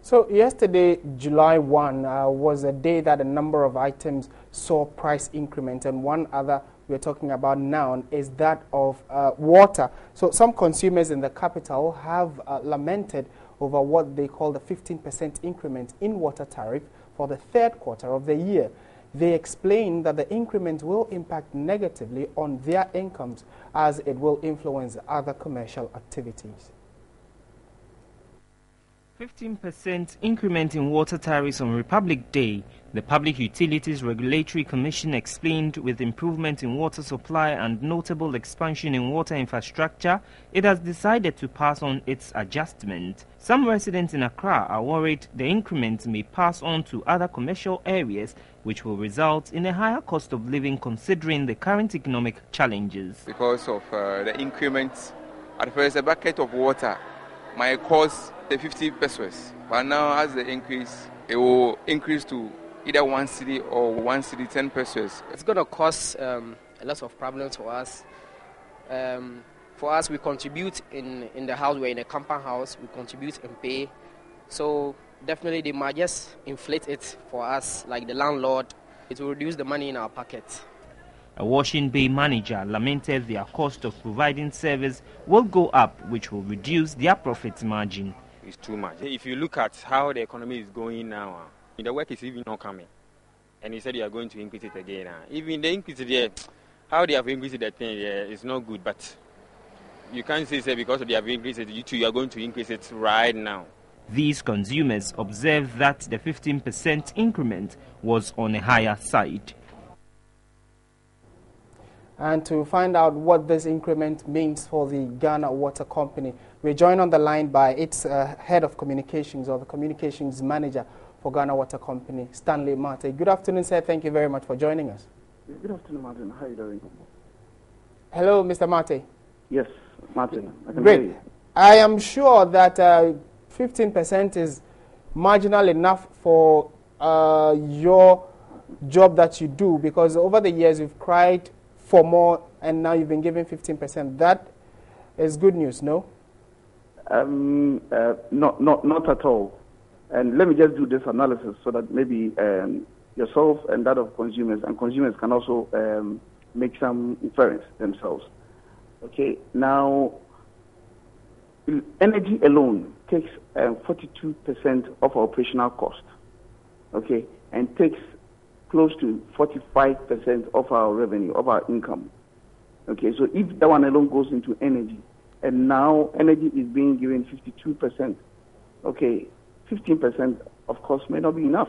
So yesterday, July 1, was a day that a number of items saw price increment, and one other we're talking about now is that of water. So some consumers in the capital have lamented over what they call the 15% increment in water tariff for the third quarter of the year. They explain that the increment will impact negatively on their incomes as it will influence other commercial activities. 15% increment in water tariffs on Republic Day. The Public Utilities Regulatory Commission explained with improvement in water supply and notable expansion in water infrastructure, it has decided to pass on its adjustment. Some residents in Accra are worried the increment may pass on to other commercial areas, which will result in a higher cost of living considering the current economic challenges. Because of the increment, at first a bucket of water might cost 50 pesos, but now as the increase, it will increase to either 1 cedi or 1 cedi 10 pesos. It's going to cause a lot of problems for us. For us, we contribute in the house. We're in a compound house. We contribute and pay. So definitely they might just inflate it for us, like the landlord. It will reduce the money in our pocket. A Washington Bay manager lamented their cost of providing service will go up, which will reduce their profit margin. It's too much. If you look at how the economy is going now, the work is even not coming. And he said you are going to increase it again. Even they increase it there, how they have increased the thing is not good. But you can't say because they have increased it, you are going to increase it right now. These consumers observe that the 15% increment was on a higher side. And to find out what this increment means for the Ghana Water Company, we're joined on the line by its head of communications, or the communications manager for Ghana Water Company, Stanley Marte. Good afternoon, sir. Thank you very much for joining us. Good afternoon, Martin. How are you doing? Hello, Mr. Marte. Yes, Martin. I can Great. hear you. I am sure that 15% is marginal enough for your job that you do, because over the years you've cried for more, and now you've been given 15%. That is good news, no? Not at all. And let me just do this analysis so that maybe yourself and that of consumers can also make some inference themselves. Okay, now energy alone takes 42% of our operational cost. Okay, and takes close to 45% of our revenue, of our income. Okay, so if that one alone goes into energy, and now energy is being given 52%, okay, 15% of course may not be enough.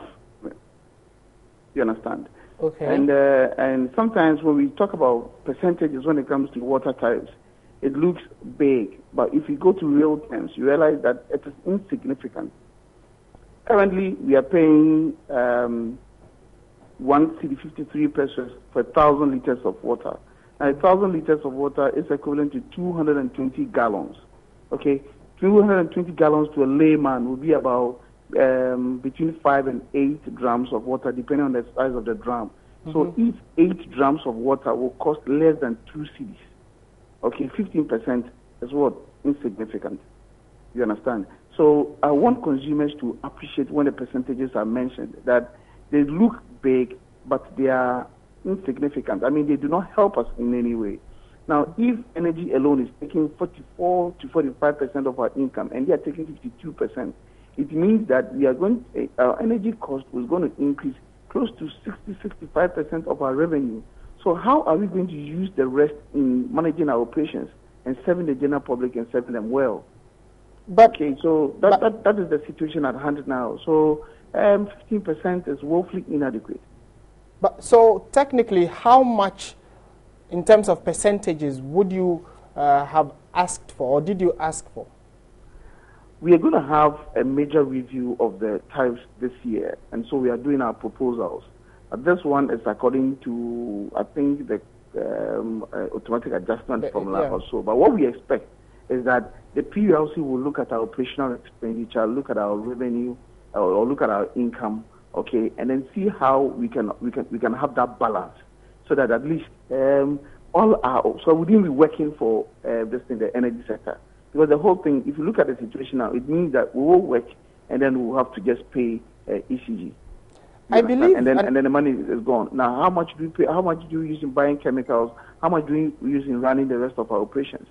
You understand? Okay. And sometimes when we talk about percentages when it comes to water tariffs, it looks big, but if you go to real terms, you realize that it is insignificant. Currently, we are paying 1 cedi 53 pesos for 1,000 liters of water. Now, 1,000 liters of water is equivalent to 220 gallons. Okay, 220 gallons to a layman would be about between 5 and 8 drams of water, depending on the size of the drum. So if 8 drams of water will cost less than 2 cedis, okay, 15% is what? Insignificant. You understand? So I want consumers to appreciate when the percentages are mentioned, that they look big, but they are insignificant. I mean, they do not help us in any way. Now, if energy alone is taking 44 to 45% of our income, and they are taking 52%, it means that we are our energy cost is going to increase close to 60-65% of our revenue. So how are we going to use the rest in managing our operations and serving the general public and serving them well? But, okay, so that is the situation at hand now. So 15% is woefully inadequate. But so technically, how much, in terms of percentages, would you have asked for, or did you ask for? We are going to have a major review of the tariffs this year, and so we are doing our proposals. This one is according to, I think, the automatic adjustment formula or so. But what we expect is that the PULC will look at our operational expenditure, look at our revenue, or look at our income, okay, and then see how we can have that balance, so that at least so we wouldn't be working for this thing, the energy sector. Because the whole thing, if you look at the situation now, it means that we will work and then we'll have to just pay ECG. I believe, and then the money is gone. Now, how much do we pay? How much do we use in buying chemicals? How much do we use in running the rest of our operations?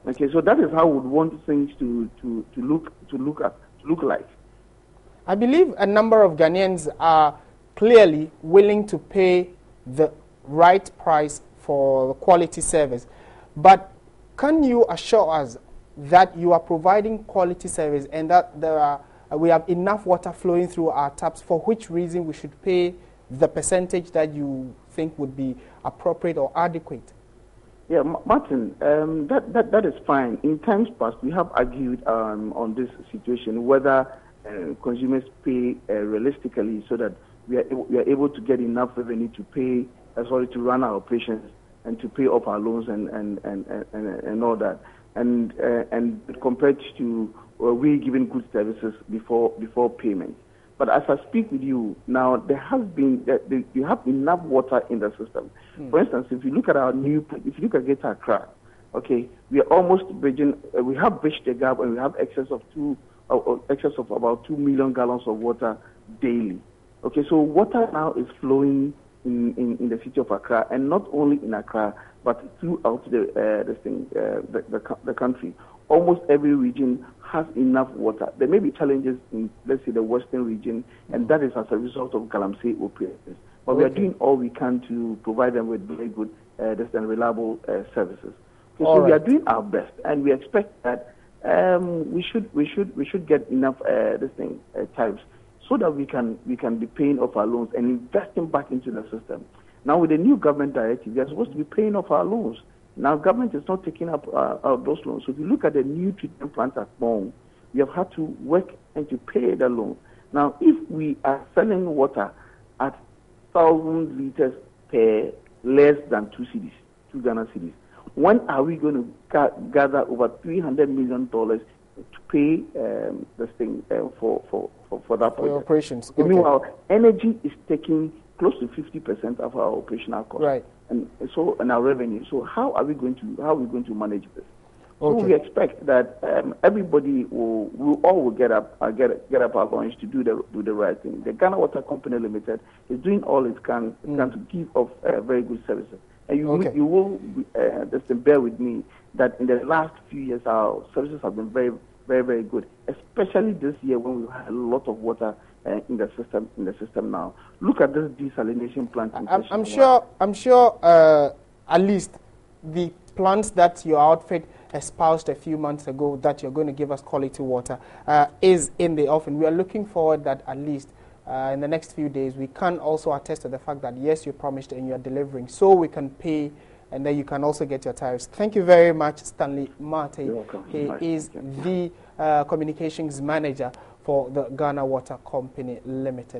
Okay, so that is how we would want things to look like. I believe a number of Ghanaians are clearly willing to pay the right price for quality service, but can you assure us that you are providing quality service and that we have enough water flowing through our taps, for which reason we should pay the percentage that you think would be appropriate or adequate? Yeah, Martin, that is fine. In times past, we have argued on this situation, whether consumers pay realistically so that we are able to get enough revenue to pay, to run our operations and to pay off our loans and all that. And compared to we giving good services before payment. But as I speak with you now, there has been you have enough water in the system. For instance, if you look at Greater Accra, okay, we are almost bridging. We have bridged the gap, and we have excess of about 2 million gallons of water daily. Okay, so water now is flowing in the city of Accra, and not only in Accra, but throughout the country. Almost every region has enough water. There may be challenges in, let's say, the western region, and that is as a result of Galamsey operations. But we are doing all we can to provide them with very good and reliable services. Okay, so we are doing our best, and we expect that we should get enough tariffs so that we can be paying off our loans and investing back into the system. Now, with the new government directive, we are supposed to be paying off our loans. Now, government is not taking up those loans. So if you look at the new treatment plant at Bong, we have had to work and to pay the loan. Now, if we are selling water at 1,000 liters per less than 2 Ghana cedis, when are we going to gather over $300 million to pay for that project? Operations. Okay. Meanwhile, energy is taking close to 50% of our operational costs. Right. And our revenue. So how are we going to manage this? Okay. So we expect that everybody will get up our loins to do the right thing. The Ghana Water Company Limited is doing all it can to give off very good services. And you will just bear with me that in the last few years our services have been very, very, very good, especially this year when we had a lot of water in the system now. Look at this desalination plant. I'm sure at least the plants that your outfit espoused a few months ago that you're going to give us quality water is in the offing. We are looking forward that at least in the next few days we can also attest to the fact that yes, you promised and you're delivering, so we can pay and then you can also get your tariffs. Thank you very much, Stanley Mate. You're welcome. He is the communications manager for the Ghana Water Company Limited.